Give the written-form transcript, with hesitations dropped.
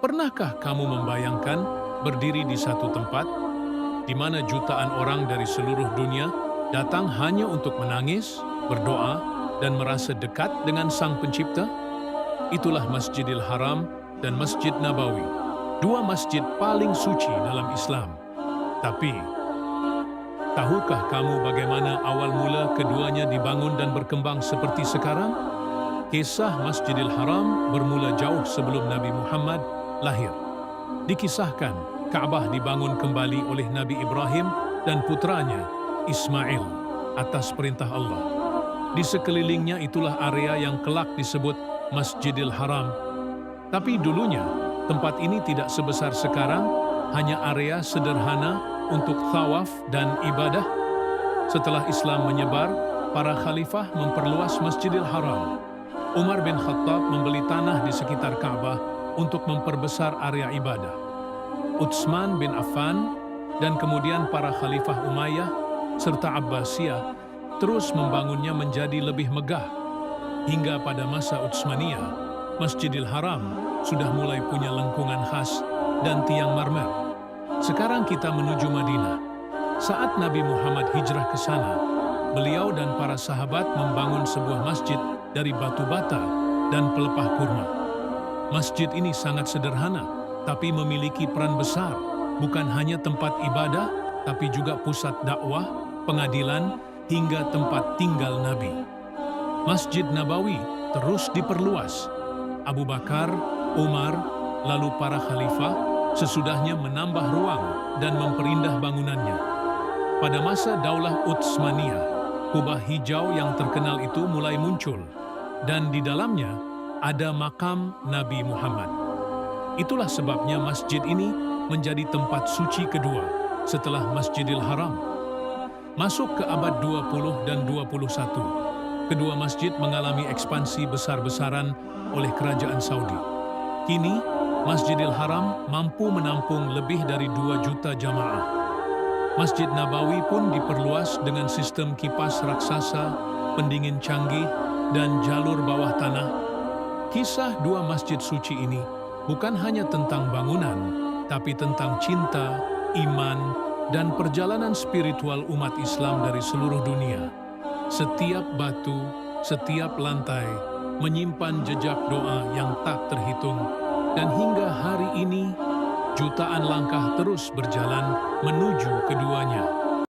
Pernahkah kamu membayangkan berdiri di satu tempat, di mana jutaan orang dari seluruh dunia datang hanya untuk menangis, berdoa, dan merasa dekat dengan Sang Pencipta? Itulah Masjidil Haram dan Masjid Nabawi, dua masjid paling suci dalam Islam. Tapi, tahukah kamu bagaimana awal mula keduanya dibangun dan berkembang seperti sekarang? Kisah Masjidil Haram bermula jauh sebelum Nabi Muhammad lahir. Dikisahkan, Ka'bah dibangun kembali oleh Nabi Ibrahim dan putranya, Ismail, atas perintah Allah. Di sekelilingnya itulah area yang kelak disebut Masjidil Haram. Tapi dulunya, tempat ini tidak sebesar sekarang, hanya area sederhana untuk tawaf dan ibadah. Setelah Islam menyebar, para khalifah memperluas Masjidil Haram. Umar bin Khattab membeli tanah di sekitar Ka'bah untuk memperbesar area ibadah. Utsman bin Affan dan kemudian para khalifah Umayyah serta Abbasiyah terus membangunnya menjadi lebih megah. Hingga pada masa Utsmaniyah, Masjidil Haram sudah mulai punya lengkungan khas dan tiang marmer. Sekarang kita menuju Madinah. Saat Nabi Muhammad hijrah ke sana, beliau dan para sahabat membangun sebuah masjid dari batu bata dan pelepah kurma. Masjid ini sangat sederhana, tapi memiliki peran besar, bukan hanya tempat ibadah, tapi juga pusat dakwah, pengadilan, hingga tempat tinggal Nabi. Masjid Nabawi terus diperluas. Abu Bakar, Umar, lalu para khalifah sesudahnya menambah ruang dan memperindah bangunannya. Pada masa Daulah Utsmaniyah, kubah hijau yang terkenal itu mulai muncul, dan di dalamnya ada makam Nabi Muhammad. Itulah sebabnya masjid ini menjadi tempat suci kedua setelah Masjidil Haram. Masuk ke abad 20 dan 21, kedua masjid mengalami ekspansi besar-besaran oleh kerajaan Saudi. Kini, Masjidil Haram mampu menampung lebih dari 2 juta jamaah. Masjid Nabawi pun diperluas dengan sistem kipas raksasa, pendingin canggih, dan jalur bawah tanah. Kisah dua masjid suci ini bukan hanya tentang bangunan, tapi tentang cinta, iman, dan perjalanan spiritual umat Islam dari seluruh dunia. Setiap batu, setiap lantai, menyimpan jejak doa yang tak terhitung, dan hingga hari ini, jutaan langkah terus berjalan menuju keduanya.